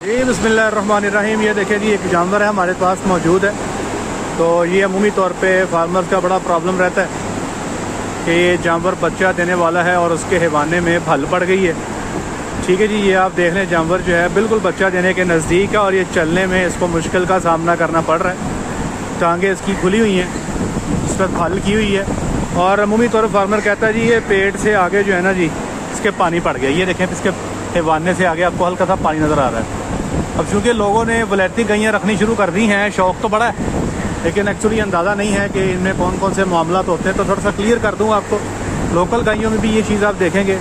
जी बिस्मिल्लाहिर्रहमानिर्रहीम। ये देखिए जी, एक जानवर है हमारे पास मौजूद है। तो ये अमूमी तौर पे फार्मर्स का बड़ा प्रॉब्लम रहता है कि ये जानवर बच्चा देने वाला है और उसके हैवाने में भल पड़ गई है। ठीक है जी, ये आप देख लें, जानवर जो है बिल्कुल बच्चा देने के नज़दीक है और ये चलने में इसको मुश्किल का सामना करना पड़ रहा है। टांगें इसकी खुली हुई हैं, इस पर भल की हुई है और अमूमी तौर पर फार्मर कहता है जी ये पेट से आगे जो है ना जी इसके पानी पड़ गया। ये देखें, इसके हैवाने से आगे आपको हल्का सा पानी नज़र आ रहा है। अब चूँकि लोगों ने वलैती गैयाँ रखनी शुरू कर दी हैं, शौक़ तो बड़ा है लेकिन एक्चुअली अंदाज़ा नहीं है कि इनमें कौन कौन से मामलात होते हैं। तो थोड़ा सा क्लियर कर दूँ आपको, लोकल गायों में भी ये चीज़ आप देखेंगे,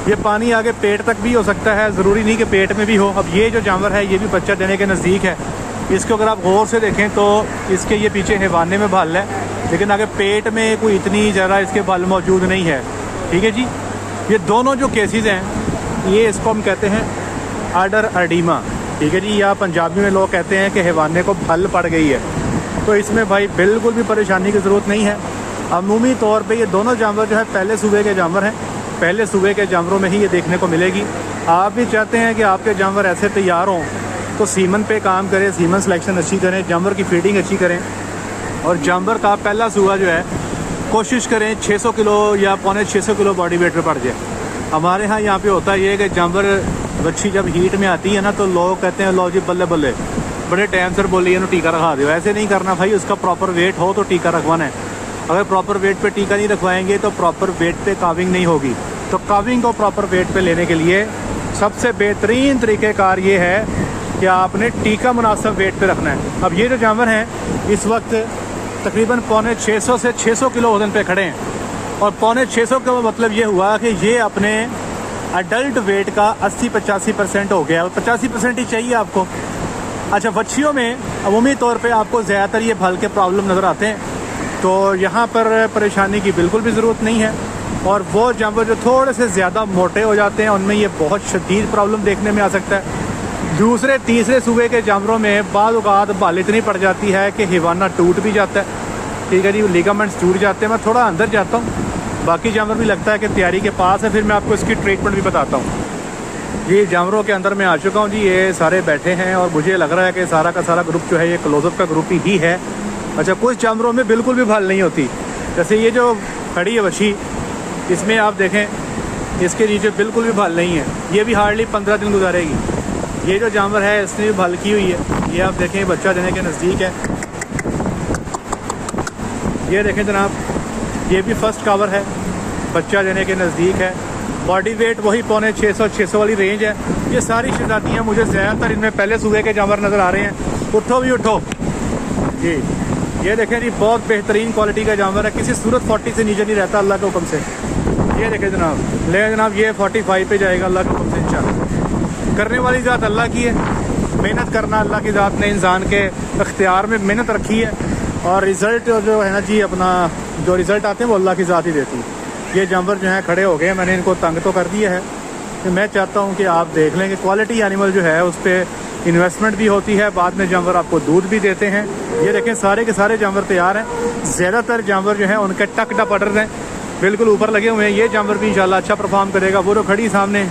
ये पानी आगे पेट तक भी हो सकता है, ज़रूरी नहीं कि पेट में भी हो। अब ये जो जानवर है ये भी बच्चा देने के नज़दीक है। इसको अगर आप गौर से देखें तो इसके ये पीछे हैवाने में भल है लेकिन आगे पेट में कोई इतनी ज़्यादा इसके भल मौजूद नहीं है। ठीक है जी, ये दोनों जो केसेस हैं ये इसको हम कहते हैं आडर अर्डीमा। ठीक है जी, या पंजाबी में लोग कहते हैं कि हैवाने को भल पड़ गई है। तो इसमें भाई बिल्कुल भी परेशानी की ज़रूरत नहीं है। अमूमी तौर पे ये दोनों जानवर जो है पहले सूबे के जानवर हैं, पहले सूबे के जानवरों में ही ये देखने को मिलेगी। आप भी चाहते हैं कि आपके जानवर ऐसे तैयार हों तो सीमन पे काम करें, सीमन सिलेक्शन अच्छी करें, जानवर की फीडिंग अच्छी करें और जानवर का पहला सूबा जो है कोशिश करें 600 किलो या पौने 600 किलो बॉडी वेट पे पड़ जाए। हमारे यहाँ पे होता है ये कि जानवर बच्ची जब हीट में आती है ना तो लोग कहते हैं लो जी बल्ले बल्ले बड़े टाइम से बोलिए ना टीका रखवा दो। ऐसे नहीं करना भाई, उसका प्रॉपर वेट हो तो टीका रखवाना है। अगर प्रॉपर वेट पे टीका नहीं रखवाएंगे तो प्रॉपर वेट पे काविंग नहीं होगी। तो काविंग को प्रॉपर वेट पे लेने के लिए सबसे बेहतरीन तरीक़ेकार ये है कि आपने टीका मुनासिब वेट पे रखना है। अब ये जो जानवर हैं इस वक्त तकरीबन पौने 600 से 600 किलो वजन पे खड़े हैं और पौने 600 का मतलब ये हुआ कि ये अपने अडल्ट वेट का 80-85% हो गया और 85% ही चाहिए आपको। अच्छा, बच्चियों में अमूमी तौर पे आपको ज़्यादातर ये भल के प्रॉब्लम नज़र आते हैं, तो यहाँ पर परेशानी की बिल्कुल भी ज़रूरत नहीं है। और वो जानवर जो थोड़े से ज़्यादा मोटे हो जाते हैं उनमें ये बहुत शदीद प्रॉब्लम देखने में आ सकता है। दूसरे तीसरे सूबे के जानवरों में बाज़ औक़ात भल इतनी पड़ जाती है कि हैवाना टूट भी जाता है। ठीक है जी, लिगामेंट्स टूट जाते हैं। मैं थोड़ा अंदर जाता हूँ, बाकी जानवर भी लगता है कि तैयारी के पास है, फिर मैं आपको इसकी ट्रीटमेंट भी बताता हूँ। ये जानवरों के अंदर मैं आ चुका हूँ जी, ये सारे बैठे हैं और मुझे लग रहा है कि सारा का सारा ग्रुप जो है ये क्लोजअप का ग्रुप ही है। अच्छा, कुछ जानवरों में बिल्कुल भी भल नहीं होती, जैसे ये जो खड़ी है बच्ची, इसमें आप देखें इसके नीचे बिल्कुल भी भल नहीं है। ये भी हार्डली 15 दिन गुजारेगी। ये जो जानवर है इसने भी भल की हुई है, ये आप देखें बच्चा देने के नज़दीक है। ये देखें जनाब, ये भी फर्स्ट कवर है, बच्चा देने के नज़दीक है। बॉडी वेट वही पौने 600 वाली रेंज है। ये सारी शजातियाँ मुझे ज़्यादातर इनमें पहले सूबे के जानवर नज़र आ रहे हैं। उठो भी उठो जी, ये देखें जी, बहुत बेहतरीन क्वालिटी का जानवर है, किसी सूरत 40 से नीचे नहीं रहता अल्लाह के हुक्म से। ये देखें जनाब, ले जनाब, ये 45 पे जाएगा अल्लाह के हुक्म से इंशाअल्लाह। करने वाली ज़ात अल्लाह की है, मेहनत करना अल्लाह की ज़ात ने इंसान के अख्तियार में मेहनत रखी है और रिज़ल्ट जो है ना जी, अपना जो रिज़ल्ट आते हैं वो अल्लाह की ज़ात ही देती है। ये जानवर जो हैं खड़े हो गए, मैंने इनको तंग तो कर दिया है कि मैं चाहता हूँ कि आप देख लें कि क्वालिटी एनिमल जो है उस पर इन्वेस्टमेंट भी होती है, बाद में जानवर आपको दूध भी देते हैं। ये देखें सारे के सारे जानवर तैयार हैं। ज़्यादातर जानवर जो हैं उनके टक डपटर हैं, बिल्कुल ऊपर लगे हुए हैं। ये जानवर भी इंशाल्लाह अच्छा परफॉर्म करेगा। वो जो खड़ी सामने,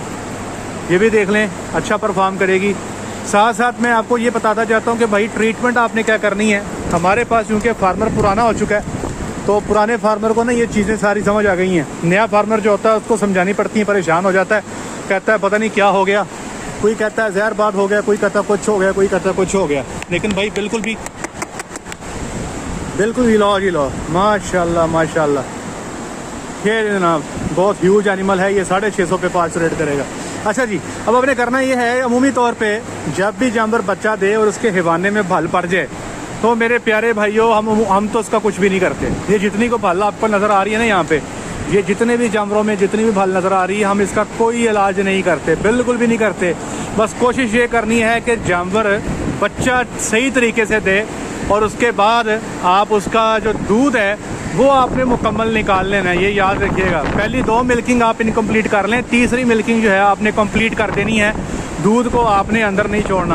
ये भी देख लें, अच्छा परफॉर्म करेगी। साथ साथ मैं आपको ये बताता चाहता हूँ कि भाई ट्रीटमेंट आपने क्या करनी है। हमारे पास क्योंकि फार्मर पुराना हो चुका है तो पुराने फार्मर को ना ये चीज़ें सारी समझ आ गई हैं। नया फार्मर जो होता है उसको समझानी पड़ती है, परेशान हो जाता है, कहता है पता नहीं क्या हो गया, कोई कहता है जहर बात हो गया, कोई कहता है कुछ हो गया, कोई कहता है कुछ हो गया। लेकिन भाई बिल्कुल भी लो जी लो, माशाल्लाह माशाल्लाह। ये जनाब बहुत ह्यूज एनिमल है, ये 650 पे 500 रेट करेगा। अच्छा जी, अब आपने करना ये है, अमूमी तौर पे जब भी जानवर बच्चा दे और उसके हैवाने में भल पड़ जाए तो मेरे प्यारे भाइयों हम तो उसका कुछ भी नहीं करते। ये जितनी को भल आपको नज़र आ रही है ना यहाँ पे, ये जितने भी जानवरों में जितनी भी भल नज़र आ रही है, हम इसका कोई इलाज नहीं करते, बिल्कुल भी नहीं करते। बस कोशिश ये करनी है कि जानवर बच्चा सही तरीके से दे और उसके बाद आप उसका जो दूध है वो आपने मुकम्मल निकाल लेना है। ये याद रखिएगा, पहली 2 मिल्किंग आप इनकम्प्लीट कर लें, तीसरी मिल्किंग जो है आपने कंप्लीट कर देनी है। दूध को आपने अंदर नहीं छोड़ना।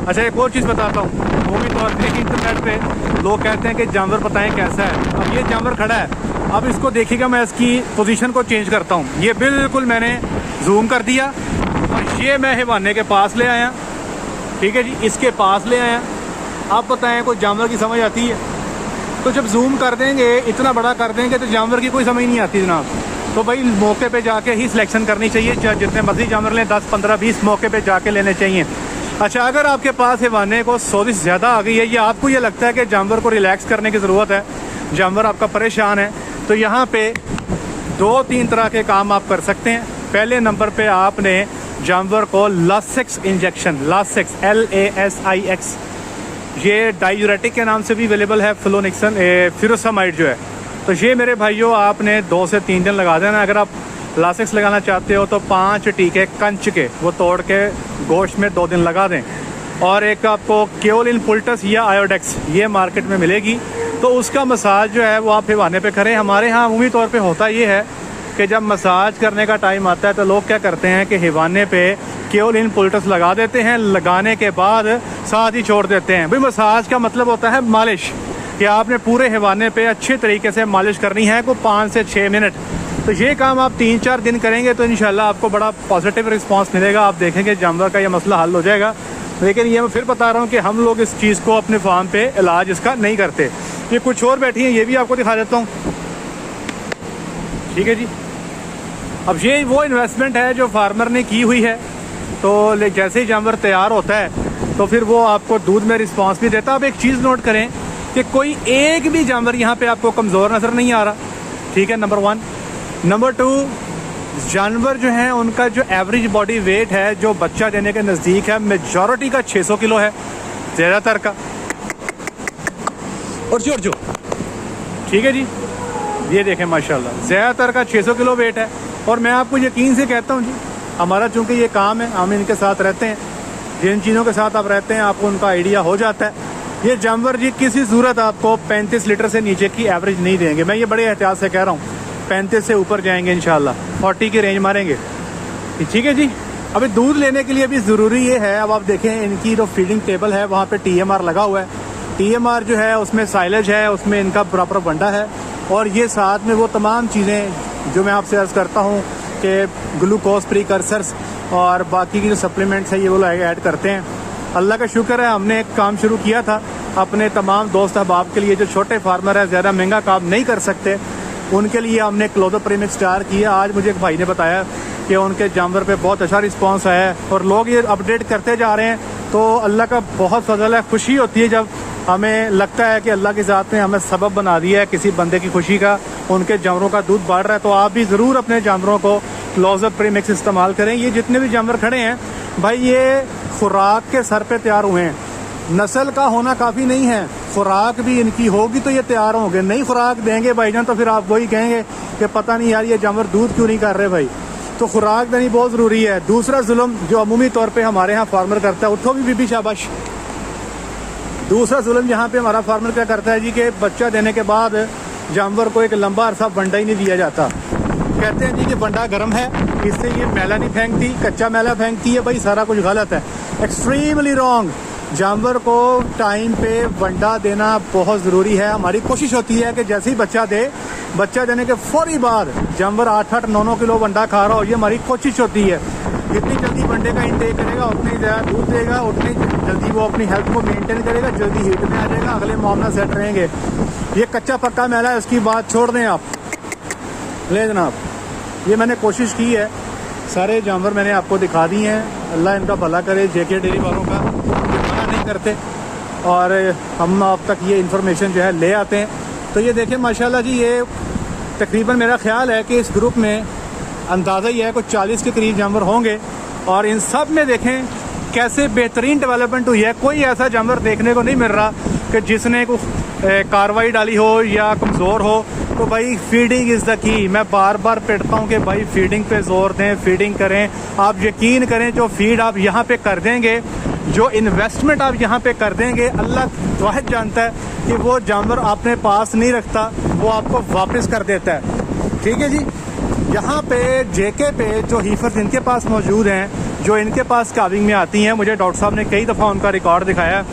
अच्छा, एक और चीज़ बताता हूँ, अमूमी तौर पर इंटरनेट पे लोग कहते हैं कि जानवर बताएं कैसा है। अब ये जानवर खड़ा है, अब इसको देखिएगा, मैं इसकी पोजीशन को चेंज करता हूँ। ये बिल्कुल मैंने जूम कर दिया और ये मैं हैवाने के पास ले आया। ठीक है जी, इसके पास ले आया। आप बताएं कोई जानवर की समझ आती है? तो जब जूम कर देंगे, इतना बड़ा कर देंगे तो जानवर की कोई समझ नहीं आती जनाब। तो भाई मौके पे जाके ही सिलेक्शन करनी चाहिए, चाहे जितने मर्जी जानवर लें, 10, 15, 20 मौके पे जाके लेने चाहिए। अच्छा, अगर आपके पास हैवाने को सोजिश ज़्यादा आ गई है या आपको ये लगता है कि जानवर को रिलैक्स करने की ज़रूरत है, जानवर आपका परेशान है, तो यहाँ पे 2-3 तरह के काम आप कर सकते हैं। पहले नंबर पे आपने जानवर को लासेक्स इंजेक्शन, लासेक्स LASIX, ये डायूरेटिक के नाम से भी अवेलेबल है, फ्लोनिक्सन फ्यूरोसामाइड जो है, तो ये मेरे भाइयों आपने 2 से 3 दिन लगा देना। अगर आप लासेक्स लगाना चाहते हो तो 5 टीके कंच के वो तोड़ के गोश्त में 2 दिन लगा दें। और एक आपको केओलिन पुल्टस या आयोडेक्स ये मार्केट में मिलेगी, तो उसका मसाज जो है वो आप हैवाने पे करें। हमारे यहाँ अमूमी तौर पे होता ये है कि जब मसाज करने का टाइम आता है तो लोग क्या करते हैं कि हैवाने पे केओलिन पुल्टस लगा देते हैं, लगाने के बाद साथ ही छोड़ देते हैं। भाई मसाज का मतलब होता है मालिश, कि आपने पूरे हैवाने पे अच्छे तरीके से मालिश करनी है को 5 से 6 मिनट। तो ये काम आप 3-4 दिन करेंगे तो इंशाल्लाह आपको बड़ा पॉजिटिव रिस्पांस मिलेगा। आप देखेंगे जानवर का ये मसला हल हो जाएगा। लेकिन ये मैं फिर बता रहा हूँ कि हम लोग इस चीज़ को अपने फार्म पे इलाज इसका नहीं करते। ये कुछ और बैठी हैं, ये भी आपको दिखा देता हूँ। ठीक है जी, अब ये वो इन्वेस्टमेंट है जो फार्मर ने की हुई है, तो जैसे ही जानवर तैयार होता है तो फिर वो आपको दूध में रिस्पांस भी देता है। अब एक चीज़ नोट करें कि कोई एक भी जानवर यहाँ पे आपको कमज़ोर नज़र नहीं आ रहा। ठीक है, नंबर 1। नंबर 2, जानवर जो हैं उनका जो एवरेज बॉडी वेट है जो बच्चा देने के नज़दीक है, मेजॉरिटी का 600 किलो है, ज़्यादातर का। और जो ठीक है जी, ये देखें माशाल्लाह ज़्यादातर का 600 किलो वेट है। और मैं आपको यकीन से कहता हूँ जी, हमारा चूँकि ये काम है, हम इनके साथ रहते हैं, जिन चीज़ों के साथ आप रहते हैं आपको उनका आइडिया हो जाता है। ये जानवर जी किसी सूरत आपको 35 लीटर से नीचे की एवरेज नहीं देंगे। मैं ये बड़े एहतियात से कह रहा हूँ, 35 से ऊपर जाएंगे इंशाल्लाह, 40 की रेंज मारेंगे। ठीक है जी, अभी दूध लेने के लिए भी ज़रूरी ये है, अब आप देखें इनकी जो फीडिंग टेबल है वहाँ पे TMR लगा हुआ है। TMR जो है उसमें साइलेज है, उसमें इनका प्रॉपर बंडा है, और ये साथ में वो तमाम चीज़ें जो मैं आपसे अर्ज़ करता हूँ कि ग्लूकोज प्रीकर्सर्स और बाकी की जो सप्लीमेंट्स है ये वो लोग ऐड करते हैं। अल्लाह का शुक्र है, हमने एक काम शुरू किया था अपने तमाम दोस्त अहबाब के लिए जो छोटे फार्मर है, ज़्यादा महंगा काम नहीं कर सकते, उनके लिए हमने क्लोजो प्रीमिक्स तैयार किया। आज मुझे एक भाई ने बताया कि उनके जानवर पे बहुत अच्छा रिस्पांस आया है और लोग ये अपडेट करते जा रहे हैं। तो अल्लाह का बहुत फजल है, खुशी होती है जब हमें लगता है कि अल्लाह की ज़ात ने हमें सबब बना दिया है किसी बंदे की खुशी का, उनके जानवरों का दूध बढ़ रहा है। तो आप भी ज़रूर अपने जानवरों को क्लोजो प्रीमिक्स इस्तेमाल करें। ये जितने भी जानवर खड़े हैं भाई, ये खुराक के सर पे तैयार हुए हैं। नस्ल का होना काफ़ी नहीं है, खुराक भी इनकी होगी तो ये तैयार होंगे। नई खुराक देंगे भाईजान तो फिर आप वही कहेंगे कि पता नहीं यार ये जानवर दूध क्यों नहीं कर रहे भाई। तो खुराक देनी बहुत ज़रूरी है। दूसरा जुल्म जो अमूमी तौर पे हमारे यहाँ फार्मर करता है, उठो भी बीबी शाबाश। दूसरा जुल्म यहाँ पे हमारा फार्मर क्या करता है जी कि बच्चा देने के बाद जानवर को एक लंबा अरसा बंडा ही नहीं दिया जाता। कहते हैं जी कि बंडा गर्म है, इससे ये मैला नहीं फेंकती, कच्चा मैला फेंकती है। भाई सारा कुछ गलत है, एक्सट्रीमली रॉन्ग। जानवर को टाइम पे बंडा देना बहुत ज़रूरी है। हमारी कोशिश होती है कि जैसे ही बच्चा दे, बच्चा देने के फौरी बाद जानवर 8-8, 9-9 किलो बंडा खा रहा हो, ये हमारी कोशिश होती है। जितनी जल्दी बंडे का इंटेक करेगा उतनी ज़्यादा दूध देगा, उतनी जल्दी वो अपनी हेल्थ को मेंटेन करेगा, जल्दी हीट में आ जाएगा, अगले मामला सेट रहेंगे। ये कच्चा पक्का मैला है, उसकी बात छोड़ दें आप। ले जनाब, ये मैंने कोशिश की है, सारे जानवर मैंने आपको दिखा दिए हैं। अल्लाह इनका भला करे, JK डेयरी वालों का, मना नहीं करते और हम आप तक ये इन्फॉर्मेशन जो है ले आते हैं। तो ये देखें माशाल्लाह जी, ये तकरीबन मेरा ख्याल है कि इस ग्रुप में अंदाज़ा ही है कुछ 40 के करीब जानवर होंगे, और इन सब में देखें कैसे बेहतरीन डेवलपमेंट हुई है। कोई ऐसा जानवर देखने को नहीं मिल रहा कि जिसने कार्रवाई डाली हो या कमज़ोर हो। तो भाई फीडिंग इज़ द की। मैं बार बार पढ़ता हूँ कि भाई फीडिंग पे जोर दें, फीडिंग करें। आप यकीन करें, जो फीड आप यहाँ पे कर देंगे, जो इन्वेस्टमेंट आप यहाँ पे कर देंगे, अल्लाह वाहिद जानता है कि वो जानवर अपने पास नहीं रखता, वो आपको वापस कर देता है। ठीक है जी, यहाँ पे JK पे जो हीफर्स इनके पास मौजूद हैं, जो इनके पास काविंग में आती हैं, मुझे डॉक्टर साहब ने कई दफ़ा उनका रिकॉर्ड दिखाया,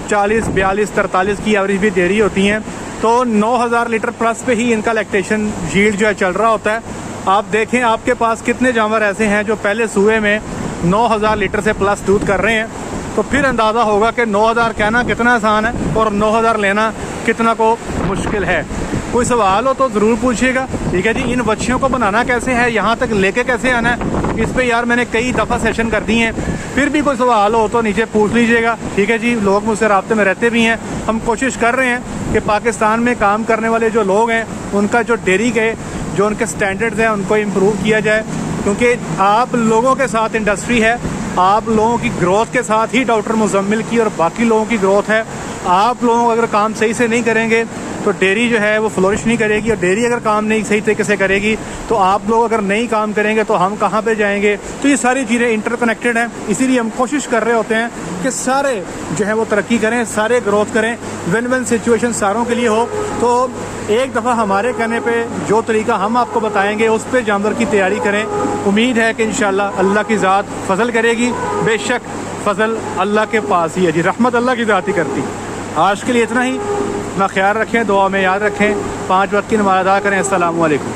40, 42, 43 की एवरेज भी दे रही होती हैं। तो 9000 लीटर प्लस पे ही इनका लैक्टेशन यील्ड जो है चल रहा होता है। आप देखें आपके पास कितने जानवर ऐसे हैं जो पहले सूए में 9000 लीटर से प्लस दूध कर रहे हैं, तो फिर अंदाज़ा होगा कि 9000 कहना कितना आसान है और 9000 लेना कितना को मुश्किल है। कोई सवाल हो तो ज़रूर पूछिएगा, ठीक है जी। इन बच्चियों को बनाना कैसे है, यहाँ तक लेके कैसे आना है, इस पे यार मैंने कई दफ़ा सेशन कर दिए हैं। फिर भी कोई सवाल हो तो नीचे पूछ लीजिएगा, ठीक है जी। लोग मुझसे राब्ते में रहते भी हैं। हम कोशिश कर रहे हैं कि पाकिस्तान में काम करने वाले जो लोग हैं उनका जो डेयरी के जो उनके स्टैंडर्ड्स हैं उनको इम्प्रूव किया जाए, क्योंकि आप लोगों के साथ इंडस्ट्री है, आप लोगों की ग्रोथ के साथ ही डॉक्टर मुजम्मिल की और बाकी लोगों की ग्रोथ है। आप लोग अगर काम सही से नहीं करेंगे तो डेयरी जो है वो फ्लोरिश नहीं करेगी, और डेयरी अगर काम नहीं सही तरीके से करेगी तो आप लोग अगर नहीं काम करेंगे तो हम कहाँ पे जाएंगे। तो ये सारी चीज़ें इंटरकनेक्टेड हैं, इसीलिए हम कोशिश कर रहे होते हैं कि सारे जो है वो तरक्की करें, सारे ग्रोथ करें, विन विन सिचुएशन सारों के लिए हो। तो एक दफ़ा हमारे कहने पे जो तरीका हम आपको बताएंगे उस पर जानवर की तैयारी करें। उम्मीद है कि इंशाल्लाह अल्लाह की ज़ात फजल करेगी। बेशक फजल अल्लाह के पास ही है जी, रहमत अल्लाह की ज़ात ही करती। आज के लिए इतना ही। अपना ख्याल रखें, दुआ में याद रखें, 5 वक्त की नमाज़ अदा करें। अस्सलामु अलैकुम।